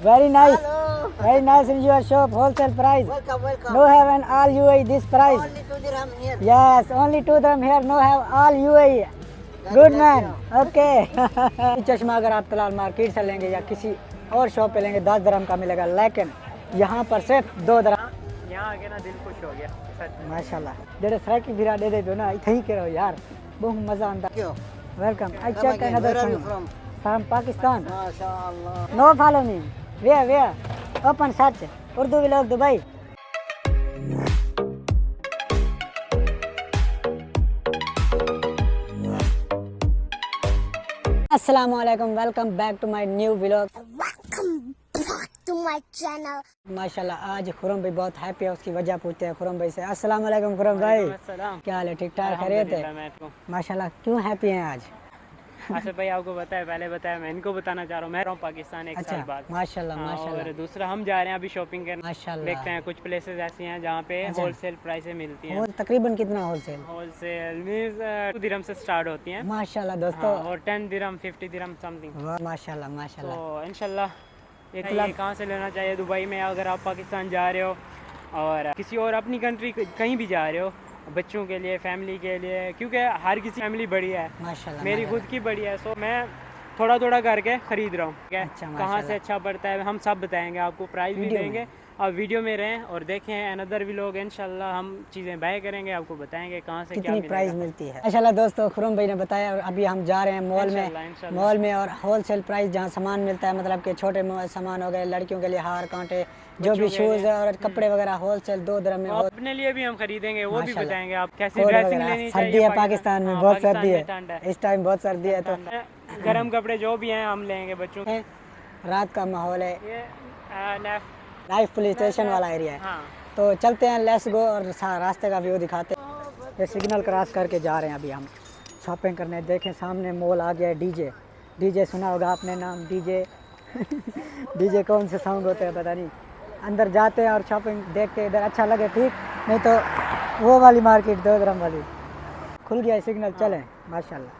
Very nice. Very nice in your shop. Wholesale price. Welcome. No have an all UAE this price. Only 2 dirham here. Yes, only 2 dirham here. No have all UAE. Good man. Okay. चश्मा अगर आप Talal market से लेंगे या किसी और shop पे लेंगे 10 dirham का मिलेगा, लेकिन यहाँ पर सिर्फ 2 dirham। यहाँ आके ना दिल खुश हो गया सच। माशाल्लाह जेडे साइकिल फिरा दे दो ना इथे ही करो यार, बहुत मजा आता। Thank you. Welcome. I Come check again. Another Where are you from from? Pakistan. MashaAllah. No follow me. Where open search Urdu vlog Dubai. अस्सलाम वालेकुम, welcome back to my new vlog. to my channel. माशाल्लाह आज खुरम भाई बहुत happy है, उसकी वजह पूछते हैं खुरम भाई से। अस्सलाम वालेकुम खुरम भाई, क्या हाल है? ठीक ठाक खैरियत है? माशाल्लाह क्यों हैप्पी हैं आज? अच्छा भाई आपको बताया, पहले बताया, मैं इनको बताना चाह रहा हूँ, मैं रहा हूँ पाकिस्तान एक साल बाद। माशाल्लाह हाँ, माशाल्लाह। और दूसरा हम जा रहे हैं अभी शॉपिंग करने। माशाल्लाह देखते हैं कुछ प्लेसेस ऐसी हैं जहाँ पे होलसेल प्राइसें मिलती हैं। और तकरीबन कितना होलसेल? होलसेल मीन्स 2 दिरहम से स्टार्ट होती हैं। माशाल्लाह दोस्तों। हाँ, और 10 दिरहम 50 दिरहम समथिंग। वाह माशाल्लाह माशाल्लाह। तो इंशाल्लाह ये कहाँ से लेना चाहिए दुबई में, अगर आप पाकिस्तान जा रहे हो और किसी और अपनी कंट्री कहीं भी जा रहे हो, बच्चों के लिए, फैमिली के लिए, क्योंकि हर किसी फैमिली बड़ी है, माशाल्लाह मेरी खुद की बड़ी है, सो मैं थोड़ा थोड़ा करके खरीद रहा हूँ। अच्छा, कहाँ माशाल्लाह। से अच्छा पड़ता है हम सब बताएंगे आपको, प्राइस भी वीडियो देंगे। और वीडियो में रहें और देखें अनदर व्लॉग, इंशाल्लाह हम चीज़ें बाय करेंगे, आपको बताएंगे कहाँ से क्या कितनी प्राइस मिलेगा। मिलती है। माशाल्लाह दोस्तों खुरम भाई ने बताया, और अभी हम जा रहे हैं मॉल इंशाल्लाह, में। इंशाल्लाह। मॉल में और होलसेल प्राइस जहाँ सामान मिलता है, मतलब कि छोटे सामान हो गए, लड़कियों के लिए हार कांटे, जो भी बच्चों के शूज़ लिए। और कपड़े वगैरह होलसेल 2 dirham में। तो अपने लिए भी हम खरीदेंगे, वो भी माशाल्लाह। बताएंगे आप कैसी कोट ड्रेसिंग वगैरह। लेनी सर्दी चाहिए। है पाकिस्तान में, हाँ, बहुत पाकिस्तान सर्दी में है ठंड है, इस टाइम, बहुत सर्दी है। तो गर्म कपड़े जो भी हैं हम लेंगे बच्चों के। रात का माहौल है, ये लाइफ पुलिस स्टेशन वाला एरिया है। हाँ, तो चलते हैं, लेट्स गो, और रास्ते का व्यू दिखाते हैं। ये सिग्नल क्रॉस करके जा रहे हैं अभी हम शॉपिंग करने। देखें सामने मॉल आ गया है। डीजे सुना होगा आपने नाम, डीजे डीजे कौन से साउंड होते हैं पता नहीं। अंदर जाते हैं और शॉपिंग देखते हैं, इधर अच्छा लगे ठीक, नहीं तो वो वाली मार्केट 2 dirham वाली खुल गया है सिग्नल। चलें माशाल्लाह।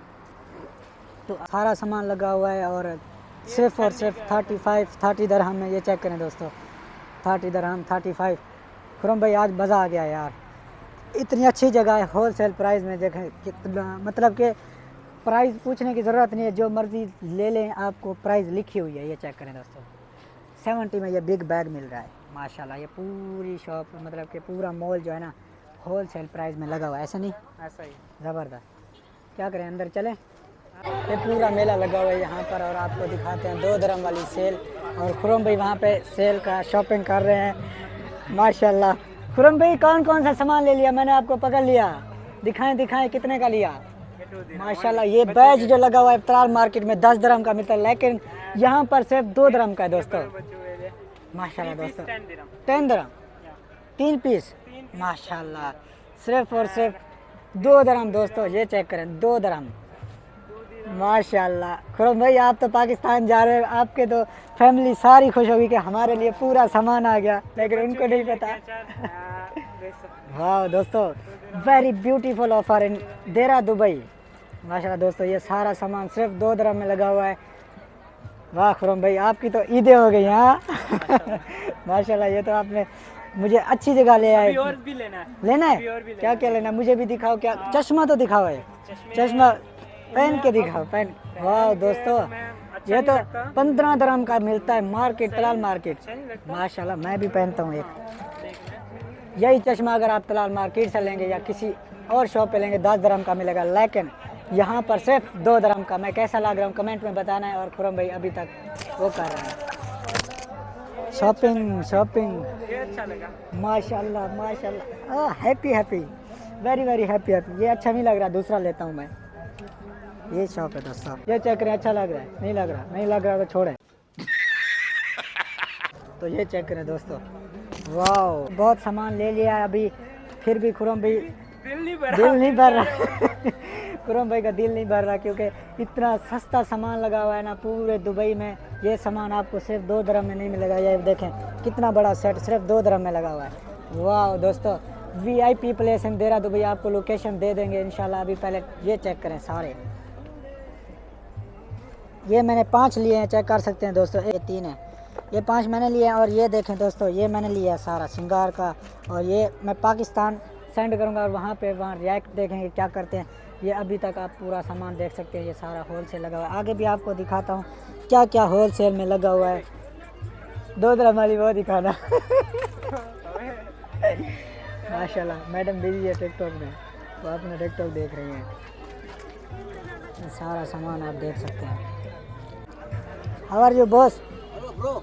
तो सारा सामान लगा हुआ है और सिर्फ 30 dirham में। ये चेक करें दोस्तों, 30 dirham 35। खुरम भाई आज मज़ा आ गया यार, इतनी अच्छी जगह है, होलसेल प्राइस में। देखें कितना, मतलब कि प्राइस पूछने की ज़रूरत नहीं है, जो मर्ज़ी ले लें, आपको प्राइस लिखी हुई है। ये चेक करें दोस्तों, 70 में ये बिग बैग मिल रहा है माशाल्लाह। ये पूरी शॉप, मतलब कि पूरा मॉल जो है ना होलसेल प्राइस में लगा हुआ है, ऐसा नहीं, ऐसा ही। ज़बरदस्त। क्या करें, अंदर चलें? ये पूरा मेला लगा हुआ है यहाँ पर, और आपको दिखाते हैं 2 dirham वाली सेल। और खुरम भाई वहाँ पे सेल का शॉपिंग कर रहे हैं माशाल्लाह। खुरम भाई कौन कौन सा सामान ले लिया? मैंने आपको पकड़ लिया, दिखाएं कितने का लिया? माशाल्लाह। ये बैज जो लगा हुआ है इफ्तार मार्केट में 10 dirham का मिलता है, लेकिन यहाँ पर सिर्फ 2 dirham का है दोस्तों। माशाल्लाह दोस्तों, 10 dirham 3 पीस माशाल्लाह, सिर्फ और सिर्फ 2 dirham दोस्तों। ये चेक करें, 2 dirham माशाल्लाह। खुरम भाई आप तो पाकिस्तान जा रहे हैं, आपके तो फैमिली सारी खुश होगी कि हमारे लिए पूरा सामान आ गया, लेकिन उनको नहीं पता। वाह दोस्तों, वेरी ब्यूटीफुल ऑफर इन देरा दुबई माशाल्लाह दोस्तों। ये सारा सामान सिर्फ 2 dirham में लगा हुआ है। वाह खुरम भाई आपकी तो ईदें हो गई हाँ माशाल्लाह। ये तो आपने मुझे अच्छी जगह ले आए। और भी लेना है, लेना अभी और है? भी क्या क्या लेना है मुझे भी दिखाओ। क्या चश्मा तो दिखाओ है, चश्मा पहन के दिखाओ, पहन। वाह दोस्तों, ये तो 15 dirham का मिलता है मार्केट, तलाल मार्केट माशाल्लाह। मैं भी पहनता हूँ एक यही चश्मा, अगर आप तलाल मार्केट से लेंगे या किसी और शॉप पे लेंगे 10 dirham का मिलेगा, लेकिन यहाँ पर सिर्फ 2 dirham का। मैं कैसा लग रहा हूँ कमेंट में बताना है। और खुरम भाई अभी तक वो कर रहे हैं शॉपिंग ये अच्छा लगा माशाल्लाह माशाल्लाह। Happy very happy. ये अच्छा नहीं लग रहा, दूसरा लेता हूँ मैं। ये शॉप है दोस्तों, ये चेक करें, अच्छा लग रहा है? नहीं लग रहा तो छोड़े। तो ये चेक करें दोस्तों, वाह बहुत सामान ले लिया है अभी, फिर भी खुरम भाई दिल नहीं भर रहा खुरम भाई का दिल नहीं भर रहा, क्योंकि इतना सस्ता सामान लगा हुआ है ना पूरे दुबई में। ये सामान आपको सिर्फ 2 dirham में नहीं मिलेगा। ये देखें कितना बड़ा सेट सिर्फ 2 dirham में लगा हुआ है। वाह दोस्तों, VIP प्लेस इन देरा दुबई, आपको लोकेशन दे देंगे इंशाल्लाह। अभी पहले ये चेक करें सारे, ये मैंने 5 लिए हैं, चेक कर सकते हैं दोस्तों। ये 3 है, ये 5 मैंने लिए हैं। और ये देखें दोस्तों, ये मैंने लिया है सारा श्रृंगार का। और ये मैं पाकिस्तान सेंड करूँगा और वहाँ रिएक्ट देखेंगे क्या करते हैं। ये अभी तक आप पूरा सामान देख सकते हैं, ये सारा होल सेल लगा हुआ है। आगे भी आपको दिखाता हूँ क्या क्या होल सेल में लगा हुआ है। 2 dirham वाली वो दिखाना। माशाल्लाह मैडम बिजी है टिकटॉक में, वो अपना टिकटॉक देख रही हैं। ये सारा सामान आप देख सकते हैं। How are you boss? Hello, bro.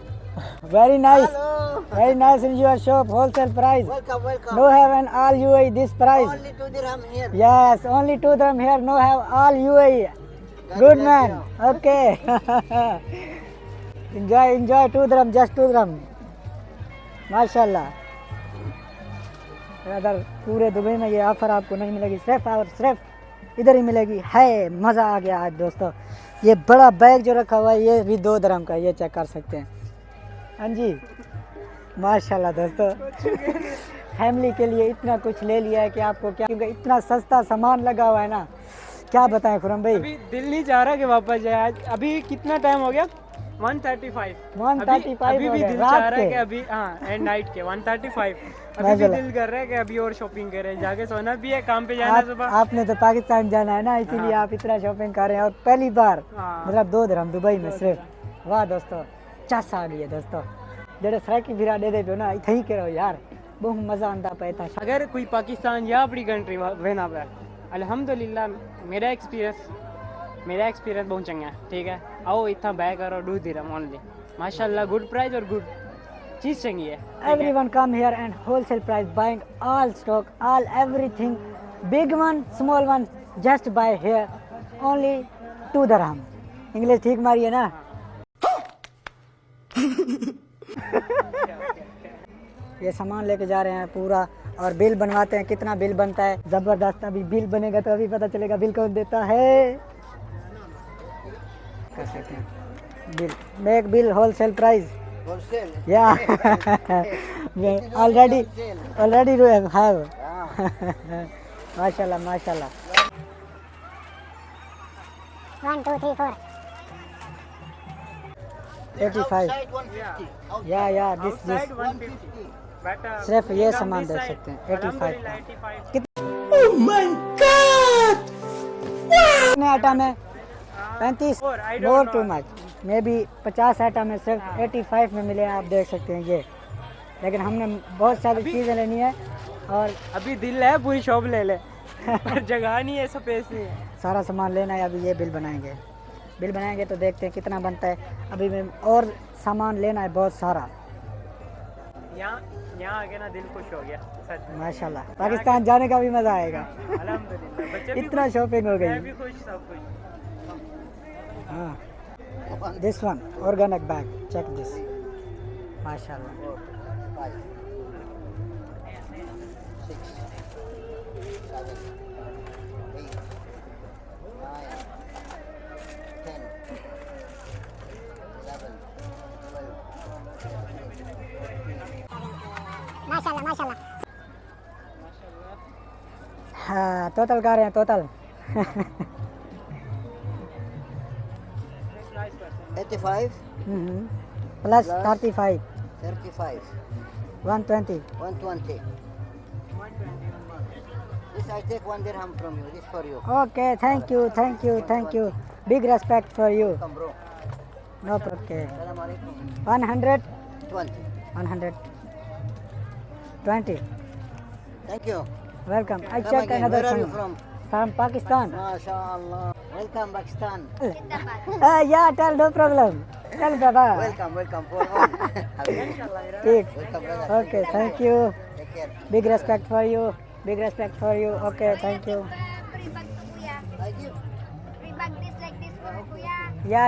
Very nice, Hello. Very nice in your shop, wholesale price. Welcome, welcome. No have an all UAE this price. Only 2 dirham here. Yes, only 2 dirham here, no have all UAE. Good bless man. you. Okay. enjoy 2 dirham, just 2 dirham. माशाल्लाह। अगर पूरे Dubai में ये offer आपको नहीं मिलेगी, सिर्फ और सिर्फ इधर ही मिलेगी। है मज़ा आ गया आज दोस्तों। ये बड़ा बैग जो रखा हुआ है ये भी 2 dirham का, ये चेक कर सकते हैं। हाँ जी माशाल्लाह दोस्तों। फैमिली के लिए इतना कुछ ले लिया है कि आपको क्या, क्योंकि इतना सस्ता सामान लगा हुआ है ना, क्या बताएं खुरम भाई। अभी दिल नहीं चाह रहा कि वापस जाए। आज अभी कितना टाइम हो गया? 1:35। 1:35 अभी हो भी गए, दिल रात चाह रहा है के। कि अभी एंड नाइट के 1:35 अभी भी माशाल्लाह। दिल कर रहा है कि अभी और शॉपिंग करें, जाके सोना भी है, काम पे जाना है सुबह। आपने तो पाकिस्तान जाना है ना, इसीलिए आप इतना शॉपिंग कर रहे हैं। और पहली बार हाँ। मतलब 2 dirham दुबई में सिर्फ। वाह दोस्तों, चस आ गई है दोस्तों। जेडे सराकी फिरा दे दे ना, इथे ही करो यार, बहुत मज़ा आंदा पे था। अगर कोई पाकिस्तान या अपनी कंट्री वेना पे, अल्हम्दुलिल्लाह मेरा एक्सपीरियंस बहुत चंगा है। ठीक है, आओ इतना बै करो 2 dirham ओनली। माशाल्लाह गुड प्राइस और गुड चीज़ चंगी है। Everyone come here and wholesale price, buying all stock, all everything, big one, small one, just buy here, only 2 dirham। English ठीक मारी है ना। ये सामान लेके जा रहे हैं पूरा और बिल बनवाते हैं। कितना बिल बनता है ज़बरदस्त। अभी बिल बनेगा तो अभी पता चलेगा बिल कौन देता है। कर सकते हैं bill, make bill wholesale price. Wholesale. Yeah. already you have. Ah. माशाल्लाह माशाल्लाह। 1, 2, 3, 4. 85। Outside 150. Outside. या दिस आउटसाइड 150 बट सिर्फ ये सामान देख सकते हैं 85 का। 85। कितने आइटम है? 35। More, I don't more know. Too much, may be 50 item है, सिर्फ 85 में मिले। आप देख सकते हैं ये। लेकिन हमने बहुत सारी चीज़ें लेनी है और अभी दिल है पूरी शॉप ले ले पर जगह नहीं है, स्पेस नहीं है। सारा सामान लेना है। अभी ये बिल बनाएंगे तो देखते हैं कितना बनता है। अभी में और सामान लेना है बहुत सारा। यहाँ आके ना दिल खुश हो गया सच में। माशाल्लाह, पाकिस्तान जाने का भी मज़ा आएगा। अल्हम्दुलिल्लाह बच्चे भी इतना खुश, शॉपिंग हो मैं गई। भी खुश, सब खुश। हाँ, this one organic bag, check this. माशाल्लाह। 5, 6, 7, 8, 9, 10, 11, 12, माशाल्लाह माशाल्लाह। हाँ टोटल कर रहे हैं total. 85, plus Plus 35, 35, 120। 120. This I take 1 dirham from you. This for you. Okay, thank you. Big respect for you. Come, bro. No okay. Assalamu alaikum. 120। 20. 120। Thank you. Welcome. I Come check again. Another Where are you from? From Pakistan. MashaAllah. Welcome, Pakistan. या tell no problem, tell बाबा। Welcome for all. ठीक, Welcome, brother. Okay, thank you. Take care. Big respect for you, big respect for you. Okay, thank you. Free bag to kuya. I give. Free bag this like this for kuya.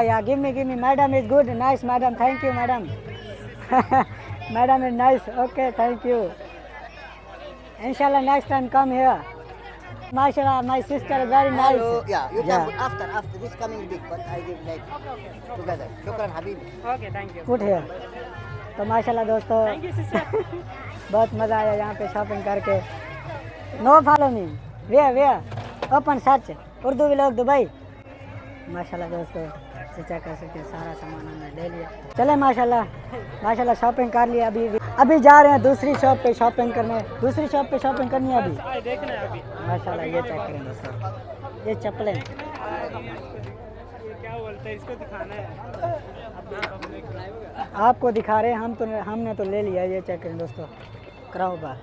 या give me madam is good, nice madam, thank you madam. Madam is nice, okay, thank you. इंशाल्लाह next time come here. माशाल्लाह, my sister is very nice. Hello. Yeah, you Yeah. can after this coming big, but I give like together. Shukran, Habibi. Okay thank you. Good here. तो माशाल्लाह दोस्तों, thank you sister. बहुत मज़ा आया यहाँ पे shopping करके। No follow me, where open search Urdu vlog Dubai. माशाल्लाह दोस्तों, ये चेक कर सकते हैं, सारा सामान हमने ले लिया। चले माशाल्लाह माशाल्लाह शॉपिंग कर लिया। अभी जा रहे हैं दूसरी शॉप पे शॉपिंग करने। दूसरी शॉप पे शॉपिंग करनी है अभी। देखना है अभी माशाल्लाह ये चेक करें दोस्तों, ये चप्पलें ये क्या बोलते हैं, इसको दिखाना है आपको दिखा रहे हैं हम। तो हमने तो ले लिया। ये चेक करें दोस्तों, कराओ बार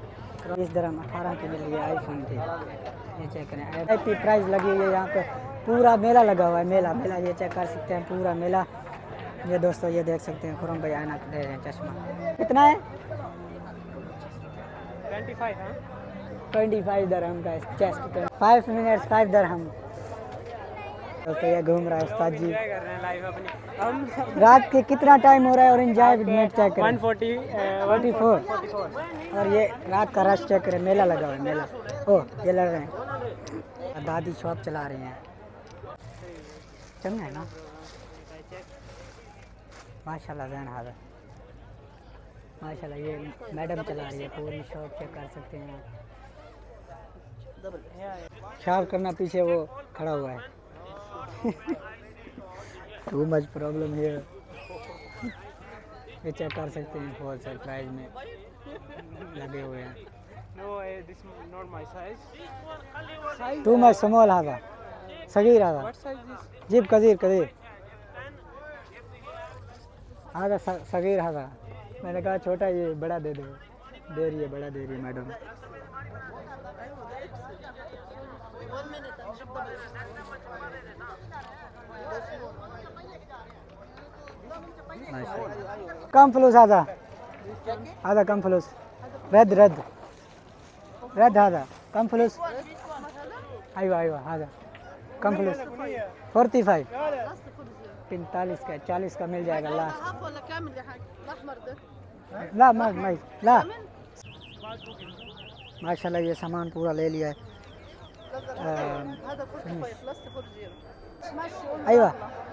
20 dirham 18 की मिल रही है आईफोन की। ये चेक करें, IP प्राइस लगी हुई है यहाँ पे। पूरा मेला लगा हुआ है, मेला मेला ये चेक कर सकते हैं, पूरा मेला। ये दोस्तों ये देख सकते हैं, खुरम भाई आना दे रहे हैं चश्मा। कितना है? 25 हाँ 25 dirham का चेस्ट। 5 minutes 5 dirham। दोस्तों ये घूम रहा है उस्ताद जी। क्या कर रहे हैं लाइव अपनी हम रात के कितना टाइम हो रहा है और एंजॉय नेट चेक करें 144 और ये रात का रश चेक करें, मेला लगा हुआ है मेला। ओह ये लड़ रहे हैं, दादी शॉप चला रही हैं। चलना है ना माशाल्लाह जैन हाज़िर। माशाल्लाह ये मैडम चला रही है पूरी शॉप, चेक कर सकते हैं। शॉप करना पीछे वो खड़ा हुआ है। टू मच प्रॉब्लम है। ये चेक कर सकते हैं, होलसेल प्राइस में लगे हुए हैं। No, this is not my size. Too much small हाजा सगीर हाजा What size is? जीप कजीर कजीर हाजा सगीर हाजा। मैंने कहा छोटा, ये बड़ा दे दो। दे रही है, बड़ा दे रही है मैडम। कम फ्लूस हाजा हाजा कम फ्लूस रद्द रद्द रद्द हाजा कम फ्लूस। अयवा अयवा हाजा कम फ्लूस 45 45 का 40 का मिल जाएगा लास्ट। ला मैं ला माशाल्लाह ये सामान पूरा ले लिया है। अयवा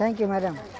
थैंक यू मैडम।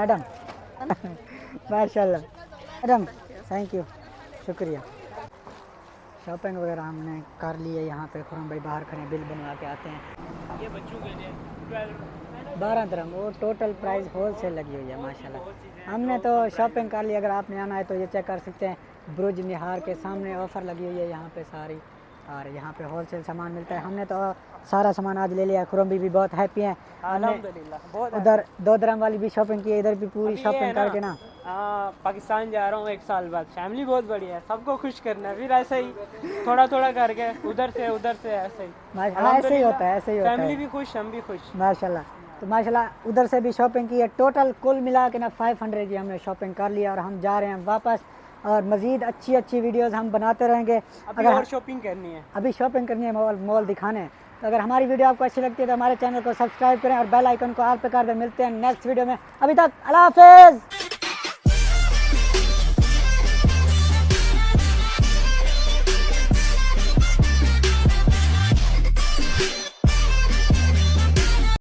मैडम माशाल्लाह मैडम थैंक यू शुक्रिया। शॉपिंग वगैरह हमने कर ली है। यहाँ पे खुरम भाई बाहर खड़े बिल बनवा के आते हैं। ये बच्चों के लिए 12 dirham वो टोटल प्राइस होल सेल लगी हुई है माशाल्लाह। हमने तो शॉपिंग कर ली। अगर आपने आना है तो ये चेक कर सकते हैं, ब्रुज निहार के सामने ऑफ़र लगी हुई है यहाँ पे सारी, और यहाँ पे होल सेल सामान मिलता है। हमने तो सारा सामान आज ले लिया। खुरम भी बहुत हैप्पी हैं। अल्हम्दुलिल्लाह बहुत उधर 2 dirham वाली भी शॉपिंग की, इधर भी पूरी अभी शॉपिंग ये है ना, करके ना पाकिस्तान जा रहा हूँ 1 साल बाद। फैमिली बहुत बड़ी है, सबको खुश करना है। फिर ऐसे ही थोड़ा थोड़ा करके उधर से ऐसे ही हाँ ऐसे ही होता है, ऐसे ही होता फैमिली है भी खुश, हम भी खुश। माशाल्लाह। तो माशाल्लाह उधर से भी शॉपिंग की है। टोटल कुल मिला के ना 500 की हमने शॉपिंग कर लिया और हम जा रहे हैं वापस। और मज़ीद अच्छी अच्छी वीडियोस हम बनाते रहेंगे। अभी और शॉपिंग करनी है, अभी शॉपिंग करनी है, मॉल दिखाने हैं। तो अगर हमारी वीडियो आपको अच्छी लगती है तो हमारे चैनल को सब्सक्राइब करें और बेल आइकन को ऑल पे कर दें। मिलते हैं नेक्स्ट वीडियो में। अभी तक अल्लाह हाफ़िज़।